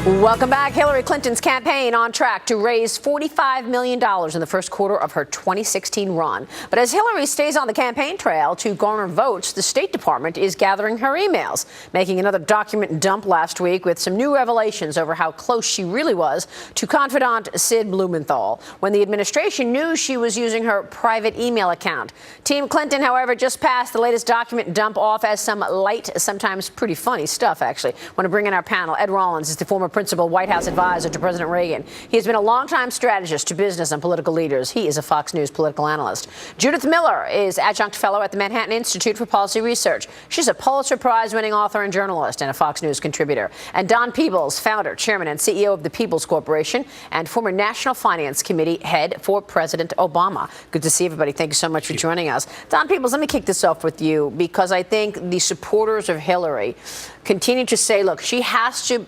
Welcome back. Hillary Clinton's campaign on track to raise $45 million in the first quarter of her 2016 run. But as Hillary stays on the campaign trail to garner votes, the State Department is gathering her emails, making another document dump last week with some new revelations over how close she really was to confidant Sid Blumenthal when the administration knew she was using her private email account. Team Clinton, however, just passed the latest document dump off as some light, sometimes pretty funny stuff, actually. I want to bring in our panel. Ed Rollins is the former principal White House advisor to President Reagan. He has been a longtime strategist to business and political leaders. He is a Fox News political analyst. Judith Miller is adjunct fellow at the Manhattan Institute for Policy Research. She's a Pulitzer Prize-winning author and journalist and a Fox News contributor. And Don Peebles, founder, chairman, and CEO of the Peebles Corporation and former National Finance Committee head for President Obama. Good to see everybody. Thank you so much for joining us. Don Peebles, let me kick this off with you because I think the supporters of Hillary continue to say, look, she has to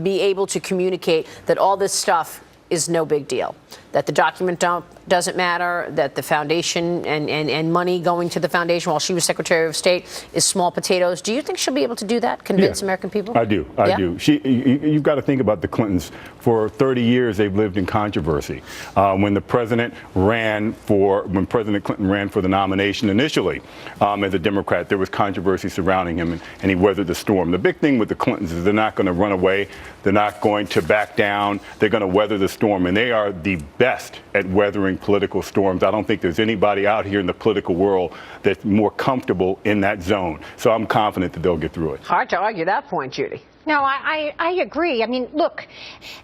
be able to communicate that all this stuff is no big deal, that the document dump doesn't matter, that the foundation and money going to the foundation while she was Secretary of State is small potatoes. Do you think she'll be able to do that, convince American people? I do. I do. You've got to think about the Clintons. For 30 years, they've lived in controversy. When President Clinton ran for the nomination initially as a Democrat, there was controversy surrounding him, and he weathered the storm. The big thing with the Clintons is they're not going to run away. They're not going to back down. They're going to weather the storm, and they are the best at weathering political storms. I don't think there's anybody out here in the political world that's more comfortable in that zone. So I'm confident that they'll get through it. Hard to argue that point, Judy. No, I agree. I mean, look,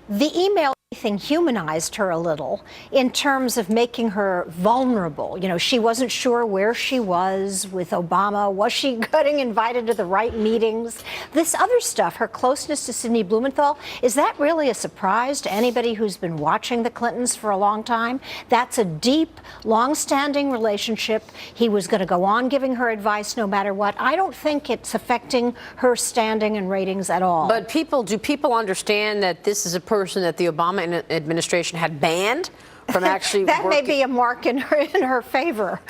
the email thing humanized her a little in terms of making her vulnerable. You know, she wasn't sure where she was with Obama. Was she getting invited to the right meetings? This other stuff, her closeness to Sidney Blumenthal, is that really a surprise to anybody who's been watching the Clintons for a long time? That's a deep, long-standing relationship. He was going to go on giving her advice no matter what. I don't think it's affecting her standing and ratings at all. But do people understand that this is a person that the Obama administration had banned from actually that working? may be a mark in her favor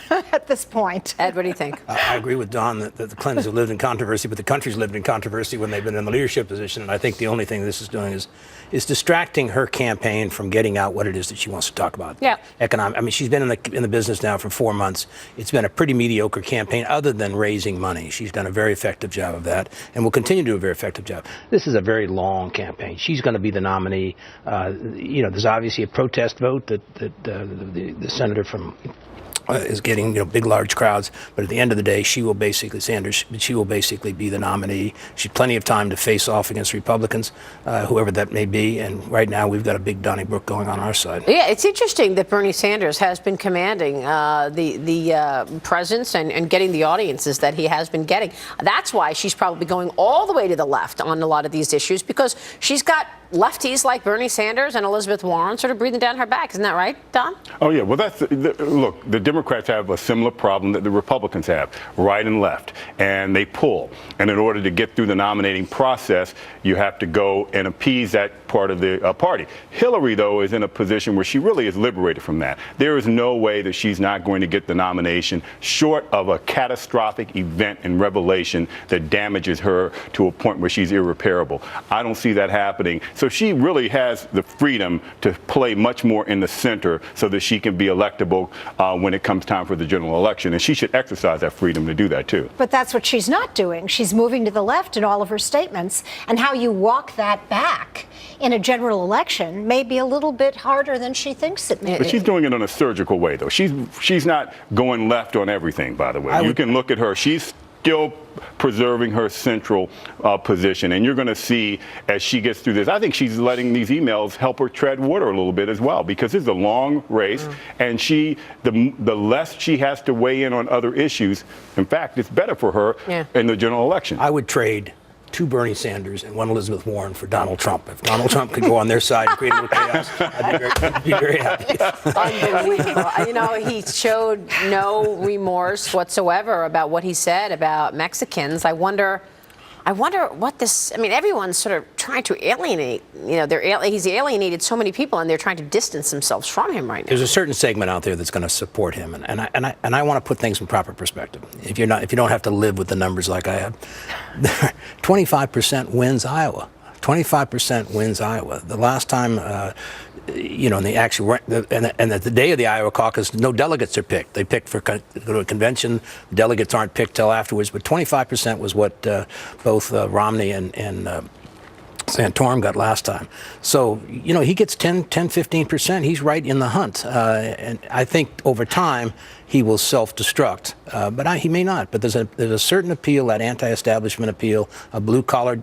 at this point. Ed, what do you think? I agree with Don that the Clintons have lived in controversy, but the country's lived in controversy when they've been in the leadership position. And I think the only thing this is doing is distracting her campaign from getting out what it is that she wants to talk about. Yeah. Economic. I mean, she's been in the business now for 4 months. It's been a pretty mediocre campaign other than raising money. She's done a very effective job of that and will continue to do a very effective job. This is a very long campaign. She's going to be the nominee. There's obviously a protest vote that the senator from is getting big, large crowds. But at the end of the day, she will basically be the nominee. She's plenty of time to face off against Republicans, whoever that may be. And right now, we've got a big Donnybrook going on our side. Yeah, it's interesting that Bernie Sanders has been commanding the presence and getting the audiences that he has been getting. That's why she's probably going all the way to the left on a lot of these issues, because she's got lefties like Bernie Sanders and Elizabeth Warren sort of breathing down her back. Isn't that right, Don? Oh, yeah. Well, look, the Democrats have a similar problem that the Republicans have, right and left, and they pull. And in order to get through the nominating process, you have to go and appease that part of the party. Hillary, though, is in a position where she really is liberated from that. There is no way that she's not going to get the nomination short of a catastrophic event and revelation that damages her to a point where she's irreparable. I don't see that happening. So she really has the freedom to play much more in the center so that she can be electable when it comes time for the general election. And she should exercise that freedom to do that, too. But that's what she's not doing. She's moving to the left in all of her statements. And how you walk that back in a general election may be a little bit harder than she thinks it may be. But she's doing it in a surgical way, though. She's not going left on everything, by the way. You can look at her. She's still preserving her central position. And you're going to see as she gets through this, I think she's letting these emails help her tread water a little bit as well, because it's a long race. And the less she has to weigh in on other issues, in fact, it's better for her in the general election. I would trade 2 Bernie Sanders and 1 Elizabeth Warren for Donald Trump. If Donald Trump could go on their side and create a little chaos, I'd be very happy. Unbelievable. He showed no remorse whatsoever about what he said about Mexicans. I wonder what this. I mean, everyone's sort of trying to alienate. He's alienated so many people, and they're trying to distance themselves from him right now. There's a certain segment out there that's going to support him, and I want to put things in proper perspective. If you don't have to live with the numbers like I have, 25% wins Iowa. 25% wins Iowa. The last time, and they actually and at the day of the Iowa caucus, no delegates are picked. They pick for go to a convention. Delegates aren't picked till afterwards. But 25% was what both Romney and Santorum got last time. So, he gets 15%. He's right in the hunt. And I think over time, he will self-destruct. But he may not. But there's a certain appeal, that anti-establishment appeal, a blue-collar,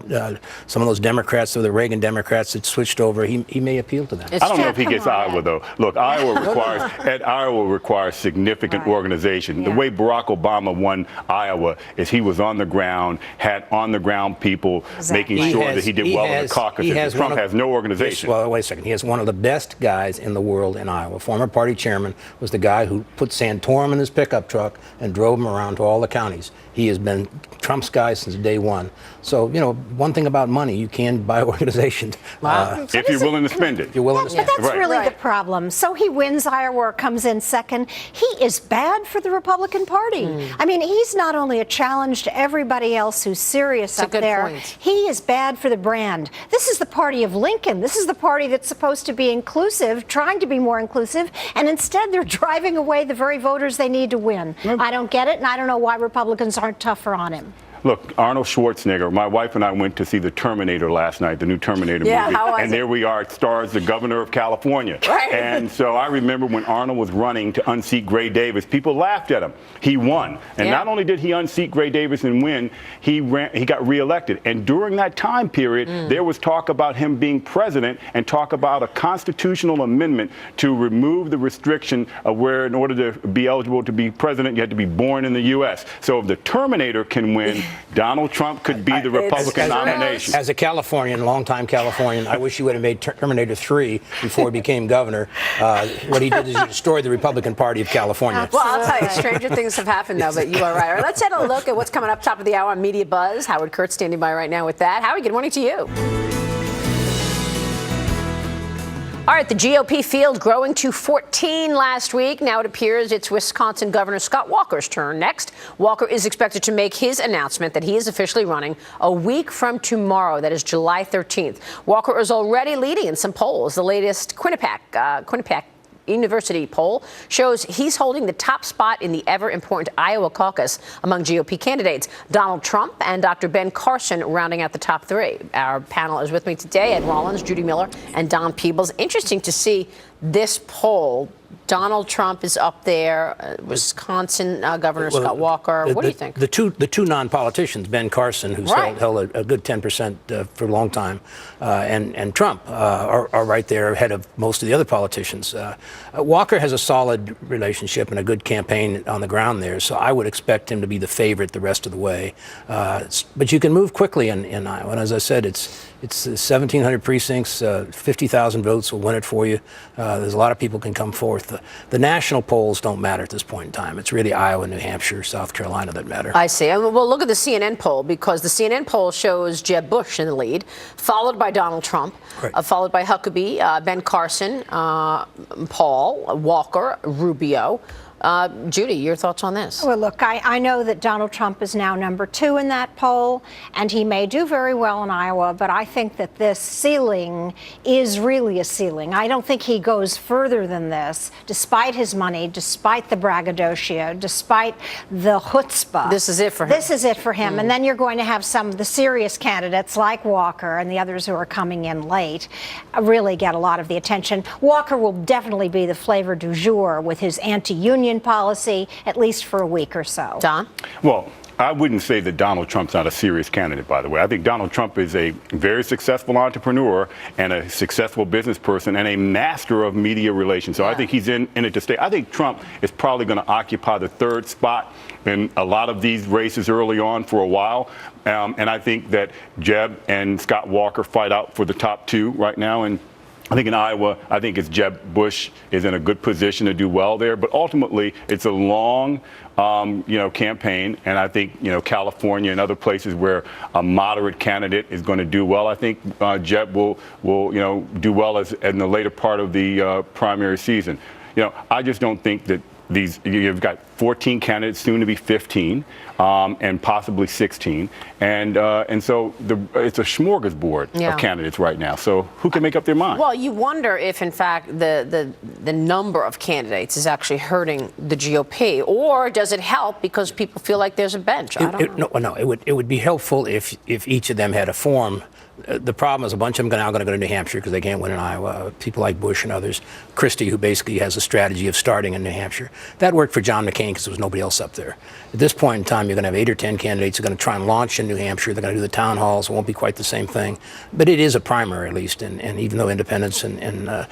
some of those Democrats, or the Reagan Democrats that switched over, he may appeal to them. I don't know if he gets Iowa, though. Look, Iowa requires significant organization. The way Barack Obama won Iowa is he was on the ground, had on-the-ground people making sure that he did well in the caucuses. Trump has no organization. Well, wait a second. He has one of the best guys in the world in Iowa. Former party chairman was the guy who put Santorum in his pickup truck and drove him around to all the counties. He has been Trump's guy since day one. So, one thing about money, you can buy organization. If you're willing to spend it. If you're willing to spend it. But that's really the problem. So he wins Iowa or comes in second. He is bad for the Republican Party. I mean, he's not only a challenge to everybody else who's serious up there. He is bad for the brand. This is the party of Lincoln. This is the party that's supposed to be inclusive, trying to be more inclusive, and instead they're driving away the very voters they need to win. I don't get it, and I don't know why Republicans aren't tougher on him. Look, Arnold Schwarzenegger, my wife and I went to see The Terminator last night, the new Terminator movie. And there we are, it stars the governor of California. Right. And so I remember when Arnold was running to unseat Gray Davis, people laughed at him. He won. And not only did he unseat Gray Davis and win, he got reelected. And during that time period, there was talk about him being president and talk about a constitutional amendment to remove the restriction of where in order to be eligible to be president, you had to be born in the U.S. So if the Terminator can win, Donald Trump could be the Republican nomination. As a Californian, longtime Californian, I wish he would have made Terminator 3 before he became governor. What he did is he destroyed the Republican Party of California. Well, I'll tell you, stranger things have happened, though, but you are right. All right, let's take a look at what's coming up top of the hour on Media Buzz. Howard Kurtz standing by right now with that. Howard, good morning to you. All right, the GOP field growing to 14 last week. Now it appears it's Wisconsin Governor Scott Walker's turn next. Walker is expected to make his announcement that he is officially running a week from tomorrow. That is July 13th. Walker is already leading in some polls. The latest Quinnipiac University poll shows he's holding the top spot in the ever-important Iowa caucus among GOP candidates. Donald Trump and Dr. Ben Carson rounding out the top three. Our panel is with me today, Ed Rollins, Judy Miller, and Don Peebles. Interesting to see this poll. Donald Trump is up there. Wisconsin Governor Scott Walker. What do you think? The two non-politicians, Ben Carson, who's held a good 10% for a long time, and Trump are right there ahead of most of the other politicians. Walker has a solid relationship and a good campaign on the ground there, so I would expect him to be the favorite the rest of the way. But you can move quickly in Iowa. And as I said, it's 1,700 precincts, 50,000 votes will win it for you. There's a lot of people can come forth. The national polls don't matter at this point in time. It's really Iowa, New Hampshire, South Carolina that matter. I see. Well, look at the CNN poll, because the CNN poll shows Jeb Bush in the lead, followed by Donald Trump, followed by Huckabee, Ben Carson, Paul, Walker, Rubio. Judy, your thoughts on this? Well, look, I know that Donald Trump is now number 2 in that poll, and he may do very well in Iowa, but I think that this ceiling is really a ceiling. I don't think he goes further than this, despite his money, despite the braggadocio, despite the chutzpah. This is it for him. This is it for him. And then you're going to have some of the serious candidates like Walker and the others who are coming in late really get a lot of the attention. Walker will definitely be the flavor du jour with his anti-union policy, at least for a week or so. Don? Well, I wouldn't say that Donald Trump's not a serious candidate, by the way. I think Donald Trump is a very successful entrepreneur and a successful business person and a master of media relations. So I think he's in it to stay. I think Trump is probably going to occupy the 3rd spot in a lot of these races early on for a while. And I think that Jeb and Scott Walker fight out for the top 2 right now. And I think in Iowa, I think it's Jeb Bush is in a good position to do well there. But ultimately, it's a long, campaign. And I think, California and other places where a moderate candidate is going to do well. I think Jeb will do well in the later part of the primary season. I just don't think that you've got 14 candidates, soon to be 15, and possibly 16, and so it's a smorgasbord of candidates right now. So who can make up their mind? Well, you wonder if, in fact, the number of candidates is actually hurting the GOP, or does it help because people feel like there's a bench? I don't know. No, it would be helpful if each of them had a forum. The problem is a bunch of them are now going to go to New Hampshire because they can't win in Iowa. People like Bush and others. Christie, who basically has a strategy of starting in New Hampshire. That worked for John McCain because there was nobody else up there. At this point in time, you're going to have 8 or 10 candidates who are going to try and launch in New Hampshire. They're going to do the town halls. It won't be quite the same thing. But it is a primary, at least. And even though independents and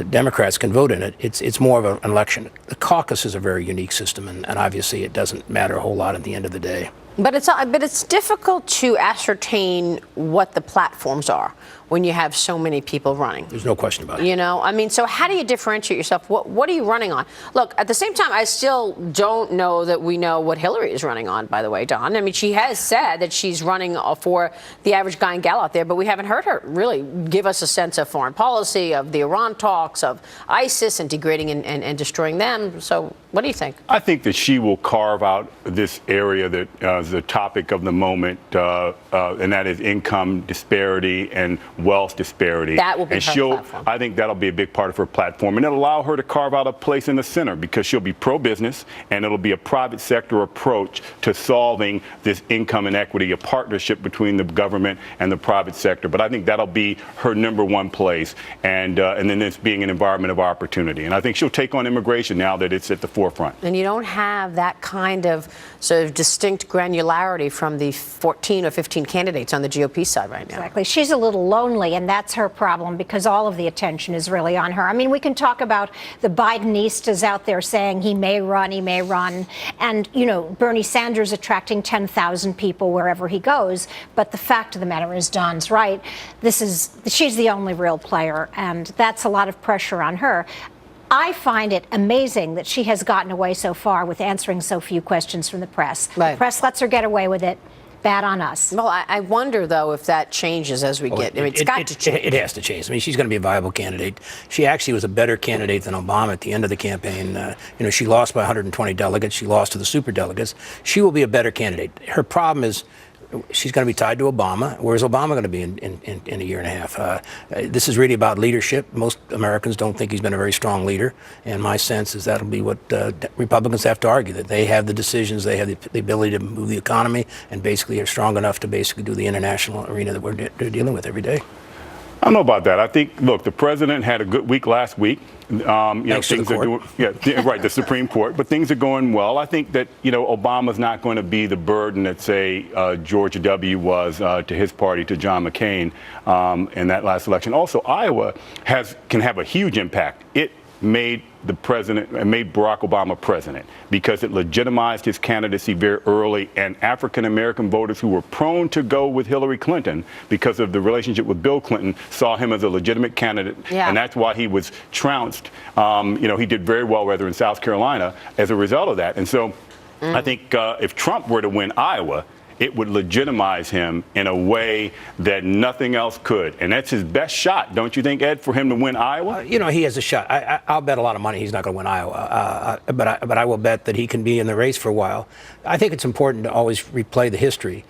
Democrats can vote in it, it's more of an election. The caucus is a very unique system, and obviously it doesn't matter a whole lot at the end of the day. But it's difficult to ascertain what the platforms are when you have so many people running. There's no question about it. You know, I mean, so how do you differentiate yourself? What are you running on? Look, at the same time, I still don't know that we know what Hillary is running on, by the way, Don. I mean, she has said that she's running for the average guy and gal out there, but we haven't heard her really give us a sense of foreign policy, of the Iran talks, of ISIS and degrading and destroying them. So what do you think? I think that she will carve out this area that is the topic of the moment, and that is income disparity and wealth disparity. That will be and her platform. I think that'll be a big part of her platform, and it'll allow her to carve out a place in the center because she'll be pro-business, and it'll be a private sector approach to solving this income inequity, a partnership between the government and the private sector. But I think that'll be her number one place, and then this being an environment of opportunity. And I think she'll take on immigration now that it's at the forefront. And you don't have that kind of sort of distinct granularity from the 14 or 15 candidates on the GOP side right now. Exactly. She's a little lonely, and that's her problem because all of the attention is really on her. I mean, we can talk about the Bidenistas out there saying he may run, and, you know, Bernie Sanders attracting 10,000 people wherever he goes. But the fact of the matter is, Don's right, she's the only real player, and that's a lot of pressure on her. I find it amazing that she has gotten away so far with answering so few questions from the press. Right. The press lets her get away with it. Bad on us. Well, I wonder, though, if that changes as we get. I mean, it's got to change. It has to change. I mean, she's going to be a viable candidate. She actually was a better candidate than Obama at the end of the campaign. You know, she lost by 120 delegates. She lost to the superdelegates. She will be a better candidate. Her problem is she's going to be tied to Obama. Where's Obama going to be in a year and a half? This is really about leadership. Most Americans don't think he's been a very strong leader. And my sense is that'll be what Republicans have to argue, that they have the decisions, they have the ability to move the economy, and basically are strong enough to basically do the international arena that they're dealing with every day. I don't know about that. I think, look, the president had a good week last week. You know, things are doing, right, the Supreme Court, but things are going well. I think that, you know, Obama's not going to be the burden that, say, George W. was to his party, to John McCain in that last election. Also, Iowa can have a huge impact. It made Barack Obama president because it legitimized his candidacy very early, and African American voters who were prone to go with Hillary Clinton because of the relationship with Bill Clinton saw him as a legitimate candidate, and that's why he was trounced. You know, he did very well, rather, in South Carolina as a result of that. And so I think if Trump were to win Iowa, it would legitimize him in a way that nothing else could. And that's his best shot, don't you think, Ed, for him to win Iowa? You know, he has a shot. I'll bet a lot of money he's not going to win Iowa. But I will bet that he can be in the race for a while. I think it's important to always replay the history.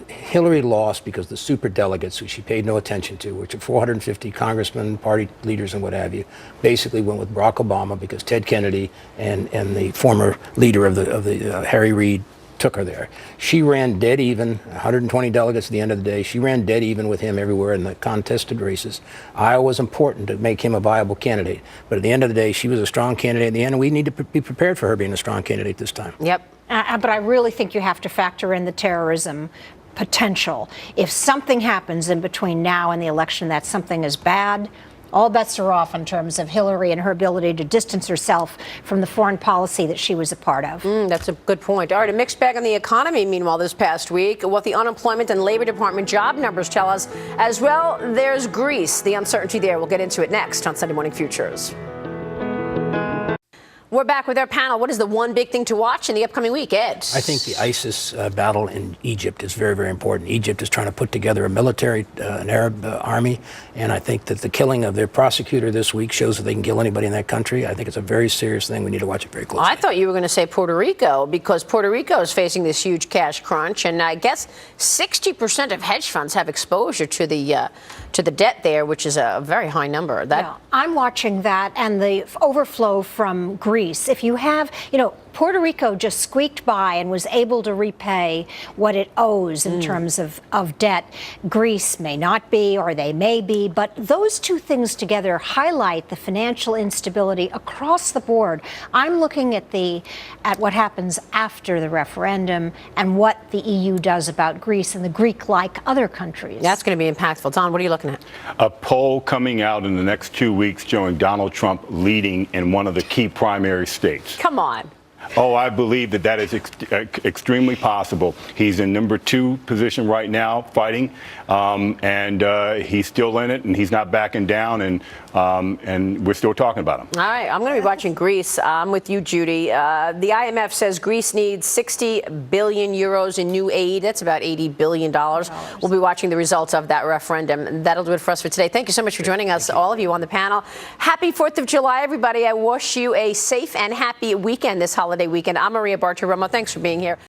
Hillary lost because the superdelegates, who she paid no attention to, which are 450 congressmen, party leaders, and what have you, basically went with Barack Obama because Ted Kennedy and the former leader of the Harry Reid took her there. She ran dead even, 120 delegates at the end of the day. She ran dead even with him everywhere in the contested races. Iowa was important to make him a viable candidate. But at the end of the day, she was a strong candidate in the end, and we need to be prepared for her being a strong candidate this time. Yep. But I really think you have to factor in the terrorism potential. If something happens in between now and the election, that something is bad, all bets are off in terms of Hillary and her ability to distance herself from the foreign policy that she was a part of. That's a good point. All right, a mixed bag on the economy, meanwhile, this past week. What the unemployment and Labor Department job numbers tell us. As well, there's Greece, the uncertainty there. We'll get into it next on Sunday Morning Futures. We're back with our panel. What is the one big thing to watch in the upcoming week, Ed? I think the ISIS battle in Egypt is very, very important. Egypt is trying to put together a military, an Arab army, and I think that the killing of their prosecutor this week shows that they can kill anybody in that country. I think it's a very serious thing. We need to watch it very closely. I thought you were going to say Puerto Rico, because Puerto Rico is facing this huge cash crunch, and I guess 60% of hedge funds have exposure to the debt there, which is a very high number. I'm watching that and the overflow from Greece. If you have, Puerto Rico just squeaked by and was able to repay what it owes in terms of debt. Greece may not be, or they may be, but those two things together highlight the financial instability across the board. I'm looking at what happens after the referendum and what the EU does about Greece and the Greek-like other countries. That's going to be impactful. Don, what are you looking at? A poll coming out in the next 2 weeks showing Donald Trump leading in one of the key primary states. Come on. Oh, I believe that is extremely possible. He's in number 2 position right now, fighting, and he's still in it, and he's not backing down, and we're still talking about him. All right, I'm going to be watching Greece. I'm with you, Judy. The IMF says Greece needs 60 billion euros in new aid. That's about $80 billion. We'll be watching the results of that referendum. That'll do it for us for today. Thank you so much for joining us, all of you on the panel. Happy 4th of July, everybody. I wish you a safe and happy weekend this holiday weekend. I'm Maria Bartiromo. Thanks for being here.